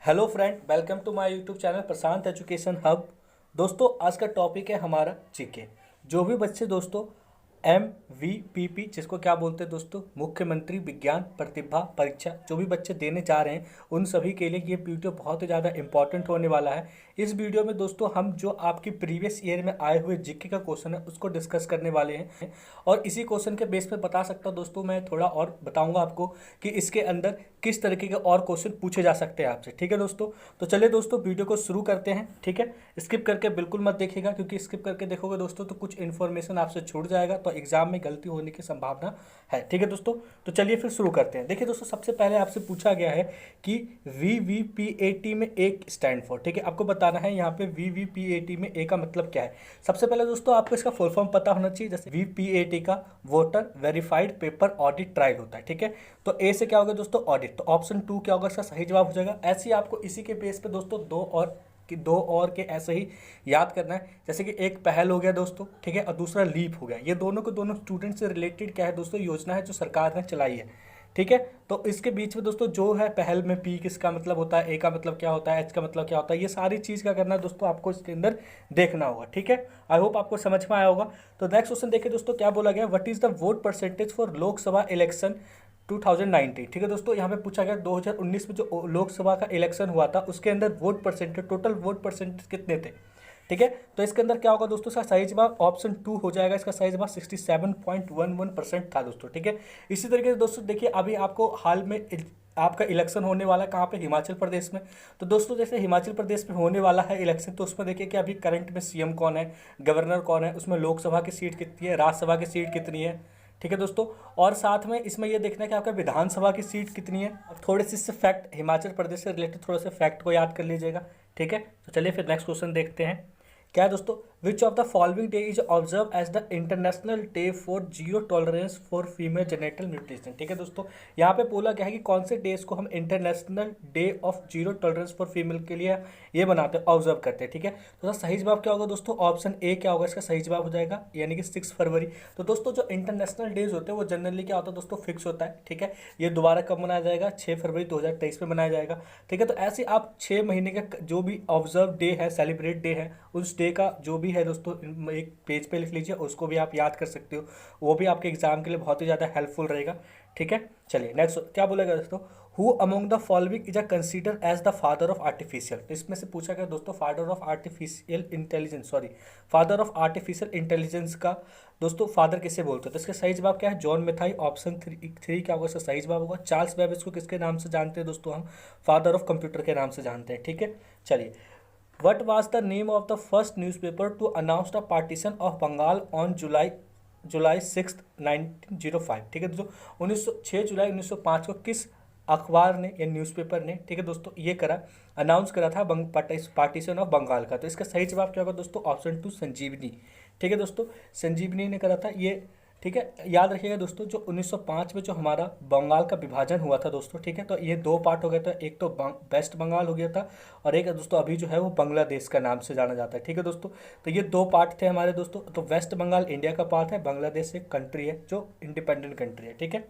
Hello friend, welcome to my YouTube channel Prashant education hub. दोस्तों, आज का टॉपिक है हमारा जीके। जो भी बच्चे दोस्तों MVP जिसको क्या बोलते हैं दोस्तों, मुख्यमंत्री विज्ञान प्रतिभा परीक्षा, जो भी बच्चे देने जा रहे हैं उन सभी के लिए ये वीडियो बहुत ही ज़्यादा इंपॉर्टेंट होने वाला है। इस वीडियो में दोस्तों हम जो आपकी प्रीवियस ईयर में आए हुए जीके का क्वेश्चन है उसको डिस्कस करने वाले हैं और इसी क्वेश्चन के बेस पे बता सकता हूँ दोस्तों, मैं थोड़ा और बताऊंगा आपको कि इसके अंदर किस तरीके के और क्वेश्चन पूछे जा सकते हैं आपसे। ठीक है दोस्तों, तो चलिए दोस्तों वीडियो को शुरू करते हैं। ठीक है, स्किप करके बिल्कुल मत देखिएगा, क्योंकि स्किप करके देखोगे दोस्तों तो कुछ इन्फॉर्मेशन आपसे छूट जाएगा, तो एग्जाम में गलती होने की संभावना है। ठीक है दोस्तों, तो चलिए फिर शुरू करते हैं। देखिए दोस्तों, सबसे पहले आपसे पूछा गया है कि VVPAT में एक स्टैंड फॉर। ठीक है, आपको बताना है यहाँ पे VVPAT में ए का मतलब क्या है। सबसे पहले दोस्तों आपको इसका फुल फॉर्म पता होना चाहिए। जैसे VPAT का voter verified paper audit trial होता है। ठीक है, तो ए से क्या होगा दोस्तों, ऑडिट। तो ऑप्शन 2 क्या होगा, इसका सही जवाब हो जाएगा। ऐसे ही आपको इसी के बेस पे दोस्तों दो और के ऐसे ही याद करना है। जैसे कि एक पहल हो गया दोस्तों, ठीक है, और दूसरा लीप हो गया। ये दोनों के दोनों स्टूडेंट से रिलेटेड क्या है दोस्तों, योजना है जो सरकार ने चलाई है। ठीक है, तो इसके बीच में दोस्तों जो है पहल में पी किसका मतलब होता है, ए का मतलब क्या होता है, एच का मतलब क्या होता है, ये सारी चीज़ क्या करना है दोस्तों, आपको इसके अंदर देखना होगा। ठीक है, आई होप आपको समझ में आया होगा। तो नेक्स्ट क्वेश्चन देखिए दोस्तों, क्या बोला गया, what is the vote percentage for Lok Sabha election 2019। ठीक है दोस्तों, यहाँ पे पूछा गया 2019 में जो लोकसभा का इलेक्शन हुआ था उसके अंदर vote percentage, total vote percentage कितने थे। ठीक है, तो इसके अंदर क्या होगा दोस्तों, इसका सही जवाब ऑप्शन 2 हो जाएगा। इसका सही जवाब 67.11% था दोस्तों। ठीक है, इसी तरीके से दोस्तों देखिए अभी आपको हाल में आपका इलेक्शन होने वाला है कहाँ पे, हिमाचल प्रदेश में। तो दोस्तों जैसे हिमाचल प्रदेश में होने वाला है इलेक्शन, तो उसमें देखिए कि अभी करंट में सीएम कौन है, गवर्नर कौन है, उसमें लोकसभा की सीट कितनी है, राज्यसभा की सीट कितनी है। ठीक है दोस्तों, और साथ में इसमें ये देखना है कि आपका विधानसभा की सीट कितनी है। अब थोड़े से फैक्ट हिमाचल प्रदेश से रिलेटेड थोड़े से फैक्ट को याद कर लीजिएगा। ठीक है, तो चलिए फिर नेक्स्ट क्वेश्चन देखते हैं। क्या है दोस्तों, which of the following day is observe as the international day for zero tolerance for female genital mutation. ठीक है दोस्तों, यहाँ पे बोला गया है कि कौन से डेज को हम international day of zero tolerance for female के लिए ये बनाते हैं, ऑब्जर्व करते हैं। ठीक है, तो सही जवाब क्या होगा दोस्तों, ऑप्शन ए क्या होगा, इसका सही जवाब हो जाएगा, यानी कि 6 फरवरी। तो दोस्तों जो इंटरनेशनल डेज होते हैं वो जनरली क्या होता है दोस्तों, फिक्स होता है। ठीक है, ये दोबारा कब मनाया जाएगा, 6 फरवरी 2023 में मनाया जाएगा। ठीक है, तो ऐसे आप 6 महीने का जो भी ऑब्जर्व डे है, सेलिब्रेट डे है, उस डे का जो भी है दोस्तों एक पेज पे लिख लीजिए, उसको भी आप याद कर सकते हो। वो भी आपके एग्जाम के लिए बहुत ही ज़्यादा हेल्पफुल रहेगा। ठीक है, चलिए नेक्स्ट क्या बोलेगा दोस्तों, who among the following is a consider as the father of artificial. तो इसमें से पूछा गया दोस्तों father of artificial intelligence, father of artificial intelligence का दोस्तों फादर किसे बोलते हैं। तो इसका सही जवाब क्या है, जॉन मेथाई। ऑप्शन 3 क्या होगा, इसका सही जवाब होगा चार्ल्स बेबेज को किसके नाम से जानते हैं दोस्तों, हम फादर ऑफ कंप्यूटर के नाम से जानते हैं। ठीक है, चलिए What was the name of the first newspaper to announce the partition of Bengal on July 6th 1905। ठीक है दोस्तों, 6 जुलाई 1905 को किस अखबार ने या न्यूज़पेपर ने, ठीक है दोस्तों, ये करा अनाउंस करा था पार्टीशन ऑफ बंगाल का। तो इसका सही जवाब क्या होगा दोस्तों, ऑप्शन 2 संजीवनी। ठीक है दोस्तों, संजीवनी ने करा था ये। ठीक है, याद रखिएगा दोस्तों जो 1905 में जो हमारा बंगाल का विभाजन हुआ था दोस्तों, ठीक है, तो ये 2 पार्ट हो गया था। एक तो वेस्ट बंगाल हो गया था और एक दोस्तों अभी जो है वो बांग्लादेश का नाम से जाना जाता है। ठीक है दोस्तों, तो ये 2 पार्ट थे हमारे दोस्तों। तो वेस्ट बंगाल इंडिया का पार्ट है, बांग्लादेश एक कंट्री है जो इंडिपेंडेंट कंट्री है। ठीक है,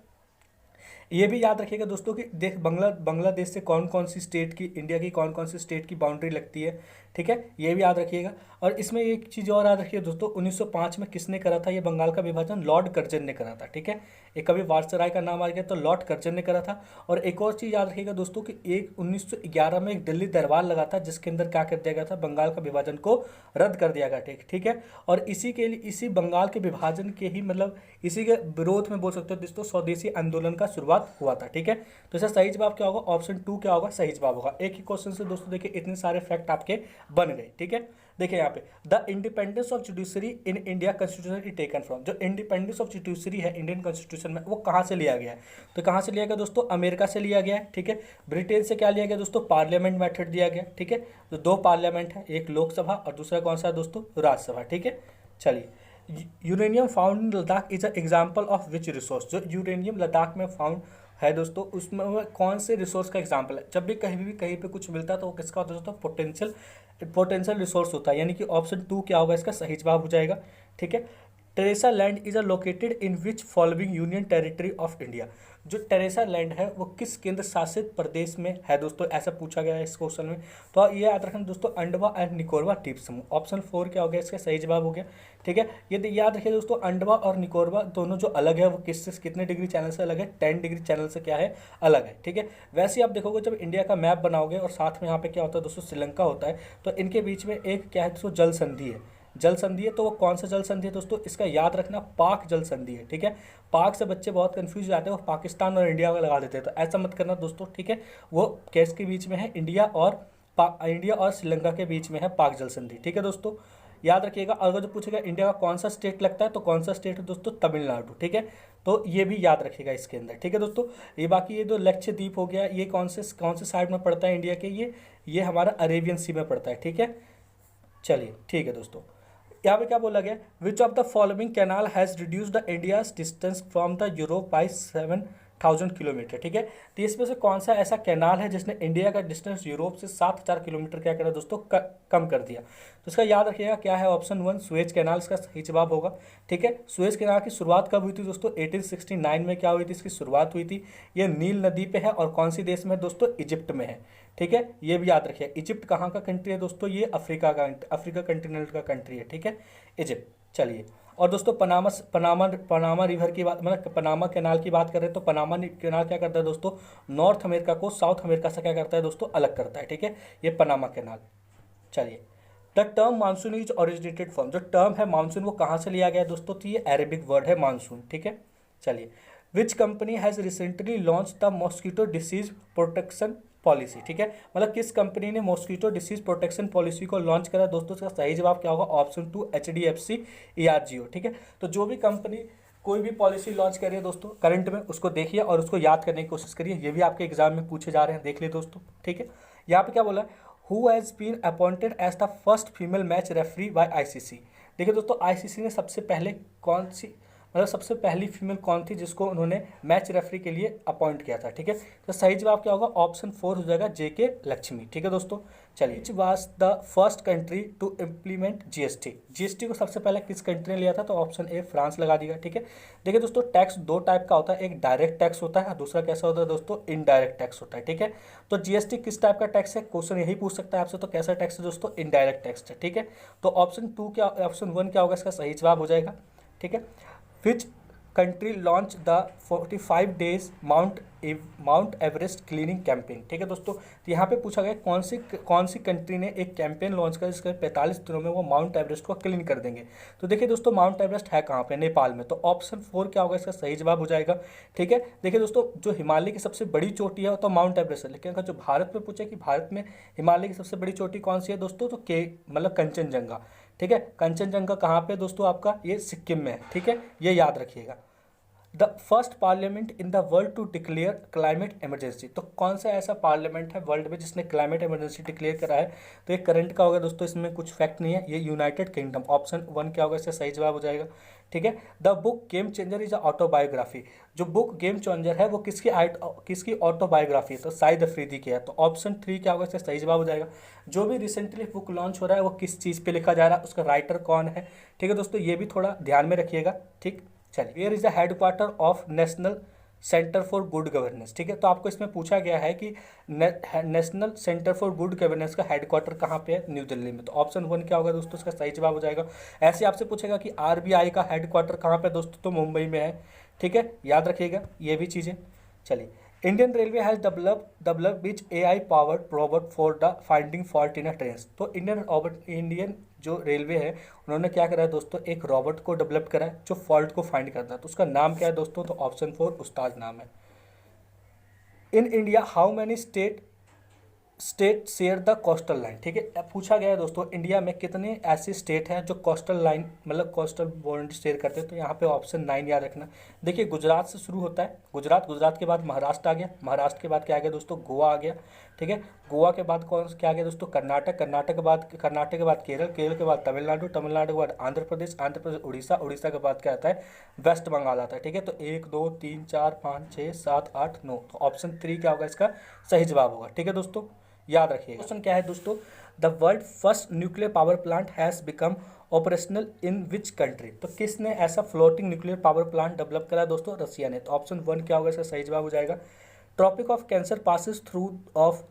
ये भी याद रखिएगा दोस्तों कि देख बांग्लादेश से कौन कौन सी स्टेट की, इंडिया की कौन कौन सी स्टेट की बाउंड्री लगती है। ठीक है, ये भी याद रखिएगा। और इसमें एक चीज़ और याद रखिए दोस्तों, 1905 में किसने करा था ये बंगाल का विभाजन, लॉर्ड कर्जन ने करा था। ठीक है, एक कभी वायसराय का नाम आ गया तो लॉर्ड कर्जन ने करा था। और एक और चीज़ याद रखिएगा दोस्तों कि 1911 में एक दिल्ली दरबार लगा था जिसके अंदर क्या कर दिया गया था, बंगाल का विभाजन को रद्द कर दिया गया। ठीक है, और इसी के लिए, इसी बंगाल के विभाजन के ही मतलब इसी के विरोध में बोल सकते हो दोस्तों स्वदेशी आंदोलन का शुरुआत हुआ था। ठीक है, तो इसका सही जवाब क्या होगा, ऑप्शन 2 क्या होगा, सही जवाब होगा। एक ही क्वेश्चन से दोस्तों देखिए इतने सारे फैक्ट आपके बन गए। ठीक है, देखिए यहाँ पे the independence of judiciary in India constitution is taken from. जो इंडिपेंडेंस ऑफ जुडिशरी है इंडियन कॉन्स्टिट्यूशन में, वो कहाँ से लिया गया है, तो कहाँ से लिया गया दोस्तों, अमेरिका से लिया गया है। ठीक है, ब्रिटेन से क्या लिया गया दोस्तों, पार्लियामेंट मेथड दिया गया। ठीक है, तो 2 पार्लियामेंट है, एक लोकसभा और दूसरा कौन सा है दोस्तों, राज्यसभा। ठीक है, चलिए uranium found in Ladakh is a example of which resource. जो यूरेनियम लद्दाख में फाउंड है दोस्तों, उसमें कौन से रिसोर्स का एग्जाम्पल है। जब भी कहीं पे कुछ मिलता है तो वो किसका होता है दोस्तों, पोटेंशियल रिसोर्स होता है, यानी कि ऑप्शन 2 क्या होगा, इसका सही जवाब हो जाएगा। ठीक है, Teresa land is located in which following union territory of India. जो टेरेसा लैंड है वो किस केंद्र शासित प्रदेश में है दोस्तों, ऐसा पूछा गया है इस क्वेश्चन में। तो ये याद रखना दोस्तों, अंडमान एंड निकोबार द्वीप समूह। ऑप्शन 4 क्या हो गया, इसका सही जवाब हो गया। ठीक है, ये याद रखिए दोस्तों, अंडमान और निकोबार दोनों जो अलग है वो किस कितने डिग्री चैनल से अलग है, 10 डिग्री चैनल से क्या है, अलग है। ठीक है, वैसे आप देखोगे जब इंडिया का मैप बनाओगे और साथ में यहाँ पे क्या होता है दोस्तों, श्रीलंका होता है, तो इनके बीच में एक क्या है दोस्तों, जल संधि है। जल संधि है, तो वो कौन सा जल संधि है दोस्तों, इसका याद रखना, पाक जल संधि है। ठीक है, पाक से बच्चे बहुत कंफ्यूज जाते हैं, वो पाकिस्तान और इंडिया का लगा देते हैं, तो ऐसा मत करना दोस्तों। ठीक है, वो केस के बीच में है, इंडिया और श्रीलंका के बीच में है पाक जल संधि। ठीक है दोस्तों, याद रखिएगा। अगर जो पूछेगा इंडिया का कौन सा स्टेट लगता है, तो कौन सा स्टेट है दोस्तों, तमिलनाडु। ठीक है, तो ये भी याद रखिएगा इसके अंदर। ठीक है दोस्तों, ये बाकी ये जो लक्षद्वीप हो गया, ये कौन से साइड में पड़ता है इंडिया के, ये हमारा अरेबियन सी में पड़ता है। ठीक है, चलिए ठीक है दोस्तों, यहाँ पे क्या बोला गया, विच of the following canal has reduce the India's distance from the Europe by 7,000 kilometre. ठीक है, तो इसमें से कौन सा ऐसा कैनाल है जिसने इंडिया का डिस्टेंस यूरोप से 7,000 किलोमीटर क्या करा दोस्तों, कम कर दिया। तो इसका याद रखिएगा क्या है, ऑप्शन 1 सुएज कैनाल इसका सही जवाब होगा। ठीक है, सुएज कैनाल की शुरुआत कब हुई थी दोस्तों, 1869 में क्या हुई थी, इसकी शुरुआत हुई थी। ये नील नदी पे है और कौन सी देश में है दोस्तों, इजिप्ट में है। ठीक है, ये भी याद रखिए, इजिप्ट कहाँ का कंट्री है दोस्तों, ये अफ्रीका कंटिनेंट का कंट्री है। ठीक है, इजिप्ट। चलिए, और दोस्तों पनामा रिवर की बात, मतलब पनामा कैनाल की बात करें तो पनामा कैनाल क्या करता है दोस्तों, नॉर्थ अमेरिका को साउथ अमेरिका से क्या करता है दोस्तों, अलग करता है। ठीक है, ये पनामा कैनाल। चलिए, the term monsoon is originated from, जो टर्म है मानसून वो कहाँ से लिया गया है दोस्तों, तो ये अरेबिक वर्ड है मानसून। ठीक है, चलिए, which company has recently launch the mosquito disease protection policy. ठीक है, मतलब किस कंपनी ने मॉस्किटो डिसीज प्रोटेक्शन पॉलिसी को लॉन्च करा दोस्तों, इसका सही जवाब क्या होगा, ऑप्शन 2 HDFC ERGO। ठीक है, तो जो भी कंपनी कोई भी पॉलिसी लॉन्च करिए दोस्तों करंट में, उसको देखिए और उसको याद करने की कोशिश करिए, ये भी आपके एग्जाम में पूछे जा रहे हैं, देख लिए दोस्तों। ठीक है, यहाँ पे क्या बोला है, who has been appointed as the first female match referee by ICC। देखिए दोस्तों, ICC ने सबसे पहले कौन सी, मतलब सबसे पहली फीमेल कौन थी जिसको उन्होंने मैच रेफरी के लिए अपॉइंट किया था। ठीक है, तो सही जवाब क्या होगा, ऑप्शन 4 हो जाएगा, JK लक्ष्मी। ठीक है दोस्तों, चलिए, which was the first country to implement GST को सबसे पहले किस कंट्री ने लिया था, तो ऑप्शन A फ्रांस लगा दिया। ठीक है, देखिए दोस्तों, टैक्स दो टाइप का होता है, एक डायरेक्ट टैक्स होता है और दूसरा कैसा होता है दोस्तों, इनडायरेक्ट टैक्स होता है। ठीक है, तो GST किस टाइप का टैक्स है, क्वेश्चन यही पूछ सकता है आपसे, तो कैसा टैक्स है दोस्तों, इनडायरेक्ट टैक्स है। ठीक है, तो ऑप्शन 1 क्या होगा, इसका सही जवाब हो जाएगा। ठीक है, which country launch the 45 days mount Everest cleaning campaign. ठीक है दोस्तों, तो यहाँ पे पूछा गया कौन सी कंट्री ने एक कैंपेन लॉन्च कर जिसके 45 दिनों में वो माउंट एवरेस्ट को क्लीन कर देंगे। तो देखिए दोस्तों, माउंट एवरेस्ट है कहाँ पे, नेपाल में, तो ऑप्शन 4 क्या होगा, इसका सही जवाब हो जाएगा। ठीक है, देखिए दोस्तों, जो हिमालय की सबसे बड़ी चोटी है वो तो माउंट एवरेस्ट है, लेकिन अगर जो भारत में पूछे कि भारत में हिमालय की सबसे बड़ी चोटी कौन सी है दोस्तों, तो मतलब कंचनजंगा। ठीक है, कंचनजंगा कहाँ पे दोस्तों, आपका ये सिक्किम में है। ठीक है, ये याद रखिएगा। The first parliament in the world to declare climate emergency, तो कौन सा ऐसा पार्लियामेंट है वर्ल्ड में जिसने क्लाइमेट इमरजेंसी डिक्लेयर करा है, तो ये करंट का होगा दोस्तों, इसमें कुछ फैक्ट नहीं है, ये यूनाइटेड किंगडम। ऑप्शन 1 क्या होगा, इसका सही जवाब हो जाएगा। ठीक है, the book game changer is autobiography, जो बुक गेम चेंजर है वो किसकी ऑटोबायोग्राफी है, तो शाहिद अफरीदी की है। तो ऑप्शन 3 क्या होगा, इसका सही जवाब हो जाएगा। जो भी रिसेंटली बुक लॉन्च हो रहा है वो किस चीज़ पे लिखा जा रहा है, उसका राइटर कौन है। ठीक है दोस्तों, ये भी थोड़ा ध्यान में रखिएगा। ठीक, चलिए, where is the headquarter of national centre for good governance. ठीक है, तो आपको इसमें पूछा गया है कि national centre for good governance का हेडक्वार्टर कहाँ पे है, न्यू दिल्ली में। तो ऑप्शन 1 क्या होगा दोस्तों, इसका सही जवाब हो जाएगा। ऐसे आपसे पूछेगा कि RBI का हेडक्वार्टर कहाँ पे दोस्तों, तो मुंबई में है। ठीक है, याद रखिएगा ये भी चीज़ें। चलिए, Indian railway has develop which AI powered robot for the finding fault in a train. तो इंडियन जो रेलवे है उन्होंने क्या करा है दोस्तों, एक रोबोट को डेवलप करा है जो फॉल्ट को फाइंड करता है, तो उसका नाम क्या है दोस्तों, तो ऑप्शन 4 उस्ताद नाम है। In India how many state share the coastal line. ठीक है, अब पूछा गया है दोस्तों, इंडिया में कितने ऐसे स्टेट हैं जो कोस्टल लाइन मतलब कोस्टल बाउंड्री शेयर करते हैं, तो यहाँ पे ऑप्शन 9 याद रखना। देखिए, गुजरात से शुरू होता है, गुजरात के बाद महाराष्ट्र आ गया, महाराष्ट्र के बाद क्या आ गया दोस्तों, गोवा आ गया। ठीक है, गोवा के बाद क्या आ गया दोस्तों, कर्नाटक के बाद केरल के बाद तमिलनाडु के बाद आंध्र प्रदेश उड़ीसा के बाद क्या आता है, वेस्ट बंगाल आता है। ठीक है, तो 1 2 3 4 5 6 7 8 9, तो ऑप्शन 3 क्या होगा, इसका सही जवाब होगा। ठीक है दोस्तों, याद रखिएगा। क्वेश्चन क्या है दोस्तों, the world first nuclear power plant has become operational in which country. तो किसने ऐसा floating nuclear power plant develop करा दोस्तों, रसिया ने। तो ऑप्शन 1 क्या होगा, इसका सही जवाब हो जाएगा। Tropic of cancer passes through of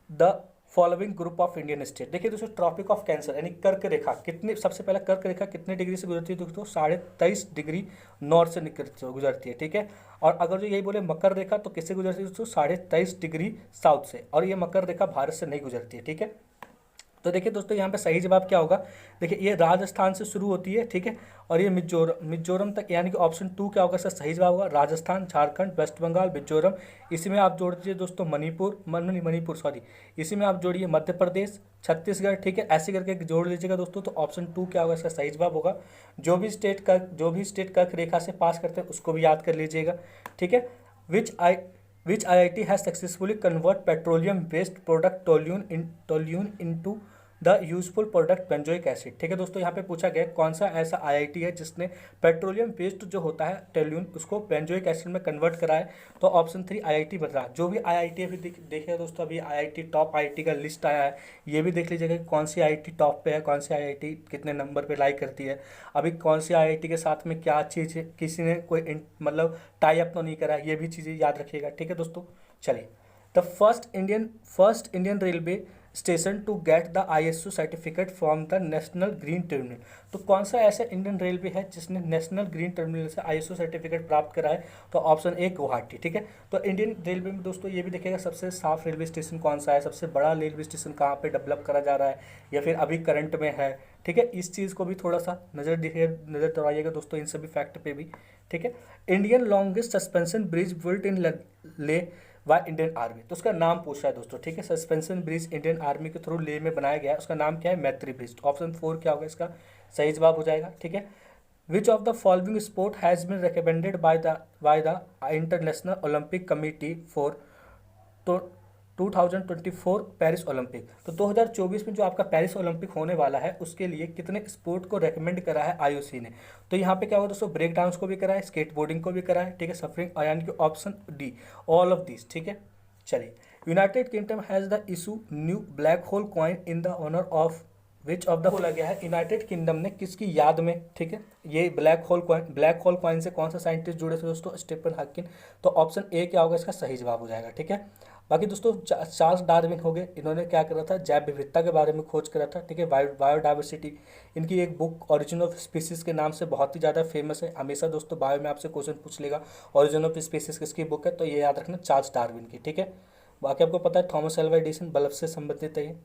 the following group of Indian state. देखिए दोस्तों, ट्रॉपिक ऑफ कैंसर यानी कर्क रेखा कितने, सबसे पहला कर्क रेखा कितने डिग्री से गुजरती है दोस्तों, 23.5 डिग्री नॉर्थ से गुजरती है, ठीक है। और अगर जो यही बोले मकर रेखा तो किससे गुजरती है दोस्तों, 23.5 डिग्री साउथ से, और ये मकर रेखा भारत से नहीं गुजरती है, ठीक है। तो देखिए दोस्तों, यहाँ पे सही जवाब क्या होगा, देखिए ये राजस्थान से शुरू होती है, ठीक है, और ये मिजोरम तक, यानी कि ऑप्शन 2 क्या होगा, इसका सही जवाब होगा राजस्थान, झारखंड, वेस्ट बंगाल, मिजोरम। इसी में आप जोड़ दीजिए दोस्तों मणिपुर सॉरी, इसी में आप जोड़िए मध्य प्रदेश, छत्तीसगढ़, ठीक है, ऐसे करके जोड़ लीजिएगा दोस्तों। तो ऑप्शन 2 क्या होगा, इसका सही जवाब होगा। जो भी स्टेट कर्क रेखा से पास करते हैं उसको भी याद कर लीजिएगा, ठीक है। Which IIT has successfully convert petroleum waste product toluene into the useful product benzoic acid. ठीक है दोस्तों, यहाँ पे पूछा गया कौन सा ऐसा आईआईटी है जिसने पेट्रोलियम वेस्ट जो होता है टेल्यून उसको बेंजोइक एसिड में कन्वर्ट करा है। तो ऑप्शन 3 आईआईटी मद्रास। जो भी आईआईटी अभी देखिएगा दोस्तों, अभी आईआईटी टॉप आईआईटी का लिस्ट आया है, ये भी देख लीजिएगा कौन सी आईआईटी टॉप पे है, कौन सी आईआईटी कितने नंबर पे लाई करती है, अभी कौन सी आईआईटी के साथ में क्या चीज़ है, किसी ने कोई मतलब टाई अप तो नहीं करा है, ये भी चीज़ें याद रखिएगा। ठीक है दोस्तों, चलिए the first Indian railway station to get the ISO certificate from the national green terminal. तो कौन सा ऐसा इंडियन रेलवे है जिसने नेशनल ग्रीन टर्मिनल से ISO सर्टिफिकेट प्राप्त करा है? तो ऑप्शन ए गुवाहाटी। ठीक है, तो इंडियन रेलवे में दोस्तों ये भी देखिएगा सबसे साफ रेलवे स्टेशन कौन सा है, सबसे बड़ा रेलवे स्टेशन कहाँ पे डेवलप करा जा रहा है या फिर अभी करंट में है। ठीक है, इस चीज़ को भी थोड़ा सा नज़र दौड़ाइएगा दोस्तों इन सभी फैक्ट पे भी। ठीक है, Indian longest suspension bridge built in ले वाई इंडियन आर्मी। तो उसका नाम पूछ रहा है दोस्तों। ठीक है, सस्पेंशन ब्रिज इंडियन आर्मी के थ्रू लेह में बनाया गया है, उसका नाम क्या है? मैत्री ब्रिज। ऑप्शन 4 क्या होगा, इसका सही जवाब हो जाएगा। ठीक है, which of the following sport has been recommended by the international Olympic committee for 2024 Paris Olympic. तो 2024 में जो आपका पेरिस ओलंपिक होने वाला है उसके लिए कितने स्पोर्ट को रेकमेंड करा है IOC ने? तो यहाँ पे क्या होगा दोस्तों, ब्रेक डांस को भी करा है, स्केट बोर्डिंग को भी करा है। ठीक है, सफरिंग यानी कि option D all of this. ठीक है, चलिए United Kingdom has the issue new black hole coin in the honour of which of the बोला गया है यूनाइटेड किंगडम ने किसकी याद में। ठीक है, ये ब्लैक होल कॉइन से कौन सा साइंटिस्ट जुड़े थे दोस्तों? Stephen Hawking. तो ऑप्शन ए क्या होगा, इसका सही जवाब हो जाएगा। ठीक है, बाकी दोस्तों चार्ल्स डार्विन हो गए, इन्होंने क्या करा था, जैव विविधता के बारे में खोज करा था। ठीक है, बायोडाइवर्सिटी, इनकी एक बुक ओरिजिन ऑफ स्पीसीज के नाम से बहुत ही ज़्यादा फेमस है। हमेशा दोस्तों बायो में आपसे क्वेश्चन पूछ लेगा ओरिजिन ऑफ स्पीसीज किसकी बुक है, तो ये याद रखना चार्ल्स डार्विन की। ठीक है, बाकी आपको पता है थॉमस एल्वा एडिसन बल्ब से संबंधित है ये।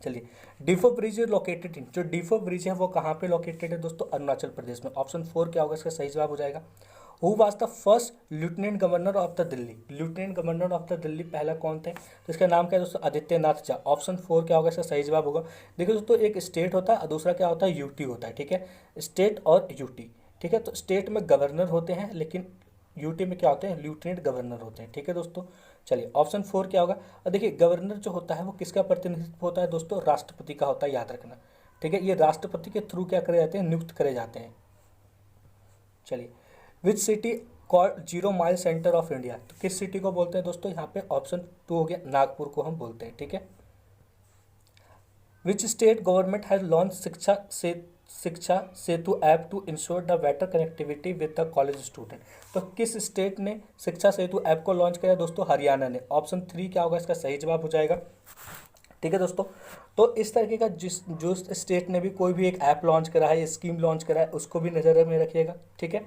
चलिए, डीफो ब्रिज लोकेटेड इन, जो डीफो ब्रिज है वो कहाँ पे लोकेटेड है दोस्तों? अरुणाचल प्रदेश में। ऑप्शन 4 क्या होगा, इसका सही जवाब हो जाएगा। Who was the first lieutenant governor of the Delhi? Lieutenant governor of the Delhi पहला कौन थे? तो इसका नाम क्या है दोस्तों? आदित्यनाथ झा। ऑप्शन 4 क्या होगा, इसका सही जवाब होगा। देखिए दोस्तों, एक स्टेट होता है और दूसरा क्या होता है, यूटी होता है। ठीक है, स्टेट और यूटी। ठीक है, तो स्टेट में गवर्नर होते हैं लेकिन यूटी में क्या होते हैं, लेफ्टिनेंट गवर्नर होते हैं। ठीक है दोस्तों, चलिए ऑप्शन 4 क्या होगा। और देखिए गवर्नर जो होता है वो किसका प्रतिनिधित्व होता है दोस्तों? राष्ट्रपति का होता है, याद रखना। ठीक है, ये राष्ट्रपति के थ्रू क्या करे जाते हैं, नियुक्त करे जाते हैं। चलिए, which city called 0 mile centre of India? तो किस सिटी को बोलते हैं दोस्तों? यहाँ पे ऑप्शन 2 हो गया, नागपुर को हम बोलते हैं। ठीक है, which state government has launch Shiksha Setu app to ensure the better connectivity with the college student? तो किस स्टेट ने शिक्षा सेतु ऐप को लॉन्च किया दोस्तों? हरियाणा ने। ऑप्शन 3 क्या होगा, इसका सही जवाब हो जाएगा। ठीक है दोस्तों, तो इस तरीके का जो स्टेट ने भी कोई भी एक ऐप लॉन्च करा है, स्कीम लॉन्च करा है, उसको भी नज़र में रखिएगा। ठीक है,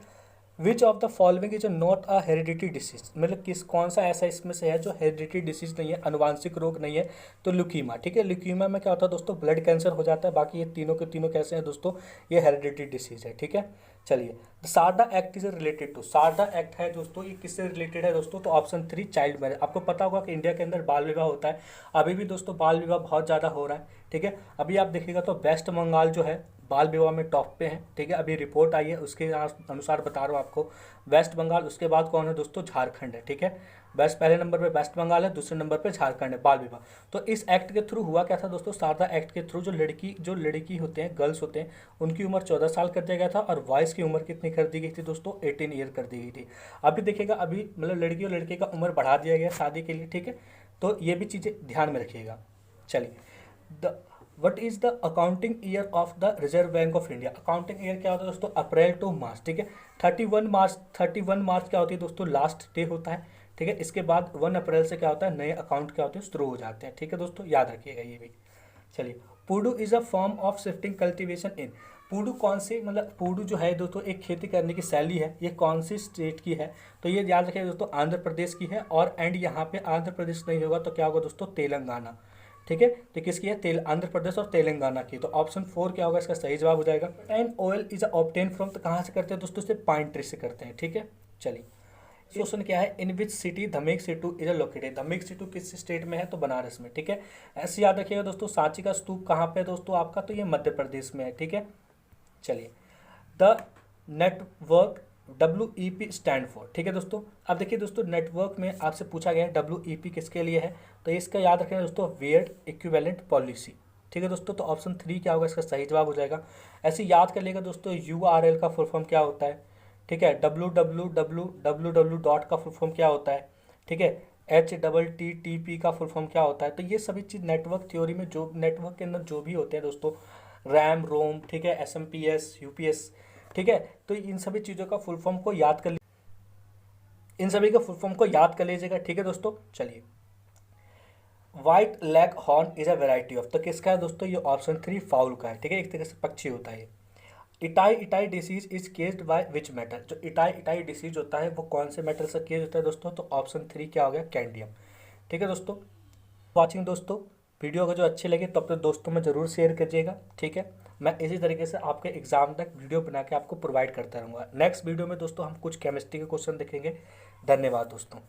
which of the following is not a heredity disease? मतलब कौन सा ऐसा इसमें से है जो हेरिडिटी डिसीज नहीं है, अनुवांशिक रोग नहीं है? तो ल्यूकीमा। ठीक है, ल्यूकीमा में क्या होता है दोस्तों, ब्लड कैंसर हो जाता है। बाकी ये तीनों के तीनों कैसे हैं दोस्तों, ये हेरिडिटी डिसीज है। ठीक है, चलिए Sarda act is related to, Sarda act है दोस्तों ये किससे रिलेटेड है दोस्तों? तो ऑप्शन 3 चाइल्ड मैरिज। आपको पता होगा कि इंडिया के अंदर बाल विवाह होता है, अभी भी दोस्तों बाल विवाह बहुत ज़्यादा हो रहा है। ठीक है, अभी आप देखिएगा तो वेस्ट बंगाल जो है बाल विवाह में टॉप पे है। ठीक है, अभी रिपोर्ट आई है उसके अनुसार बता रहा हूँ आपको, वेस्ट बंगाल, उसके बाद कौन है दोस्तों? झारखंड है। ठीक है, पहले नंबर पे वेस्ट बंगाल है, दूसरे नंबर पे झारखंड है बाल विवाह। तो इस एक्ट के थ्रू हुआ क्या था दोस्तों, सारदा एक्ट के थ्रू जो लड़की होते हैं, गर्ल्स होते हैं, उनकी उम्र 14 साल कर दिया गया था और बॉयज़ की उम्र कितनी कर दी गई थी दोस्तों? 18 ईयर कर दी गई थी। अभी देखिएगा अभी मतलब लड़की और लड़के का उम्र बढ़ा दिया गया शादी के लिए। ठीक है, तो ये भी चीज़ें ध्यान में रखिएगा। चलिए, the what is the accounting year of the reserve bank of India. Accounting year क्या होता है दोस्तों, अप्रैल टू मार्च, ठीक है। 31 मार्च क्या होती है दोस्तों, लास्ट डे होता है, ठीक है। इसके बाद 1 अप्रैल से क्या होता है, नए अकाउंट क्या होते हैं, शुरू हो जाते हैं, ठीक है दोस्तों, याद रखिएगा ये भी। चलिए, Podu is a form of shifting cultivation in. Podu कौन सी, मतलब पुडू जो है दोस्तों एक खेती करने की शैली है, ये कौन सी स्टेट की है, तो ये याद रखिएगा दोस्तों, आंध्र प्रदेश की है। और एंड यहाँ पे आंध्र प्रदेश नहीं होगा तो क्या होगा दोस्तों, तेलंगाना, ठीक है। तो किसकी है, आंध्र प्रदेश और तेलंगाना की। तो ऑप्शन 4 क्या होगा इसका सही जवाब हो जाएगा। And oil is obtain from, तो कहाँ से करते हैं दोस्तों, सिर्फ पाइन ट्री से करते हैं, ठीक है। चलिए, क्वेश्चन क्या है, in which city Dhamek Stupa is located. Dhamek Stupa किस स्टेट में है, तो बनारस में, ठीक है। ऐसे याद रखिएगा दोस्तों, सांची का स्तूप कहाँ पे है दोस्तों आपका, तो ये मध्य प्रदेश में है, ठीक है। चलिए, the network WEP stand for, ठीक है दोस्तों। अब देखिए दोस्तों, नेटवर्क में आपसे पूछा गया है WEP किसके लिए है, तो इसका याद रखना दोस्तों, वेयर्ड इक्विवेलेंट पॉलिसी, ठीक है दोस्तों। तो ऑप्शन 3 क्या होगा इसका सही जवाब हो जाएगा। ऐसे याद कर लेगा दोस्तों, URL का फुल फॉर्म क्या होता है, ठीक है। www डॉट का फुल फॉर्म क्या होता है, ठीक है। HTTP का फुल फॉर्म क्या होता है। तो ये सभी चीज़ नेटवर्क थ्योरी में, जो नेटवर्क के अंदर जो भी होते हैं दोस्तों, रैम, रोम, ठीक है, SMPS, UPS, ठीक है। तो इन सभी चीज़ों का फुल फॉर्म को याद कर, इन सभी का फुल फॉर्म को याद कर लीजिएगा, ठीक है दोस्तों। चलिए, white leg horn is a variety of, तो किसका है दोस्तों, ये ऑप्शन 3 फाउल का है, ठीक है। एक तरह से पक्षी होता है। Itai itai disease is केस्ड by which metal, जो इटाई इटाई डिसीज होता है वो कौन से मेटल से केस होता है दोस्तों, तो ऑप्शन 3 क्या हो गया, कैंडियम, ठीक है दोस्तों। वॉचिंग दोस्तों, वीडियो को जो अच्छे लगे तो अपने दोस्तों में ज़रूर शेयर कीजिएगा, ठीक है। मैं इसी तरीके से आपके एग्जाम तक वीडियो बना के आपको प्रोवाइड करता रहूँगा। नेक्स्ट वीडियो में दोस्तों हम कुछ केमिस्ट्री के क्वेश्चन देखेंगे। धन्यवाद दोस्तों।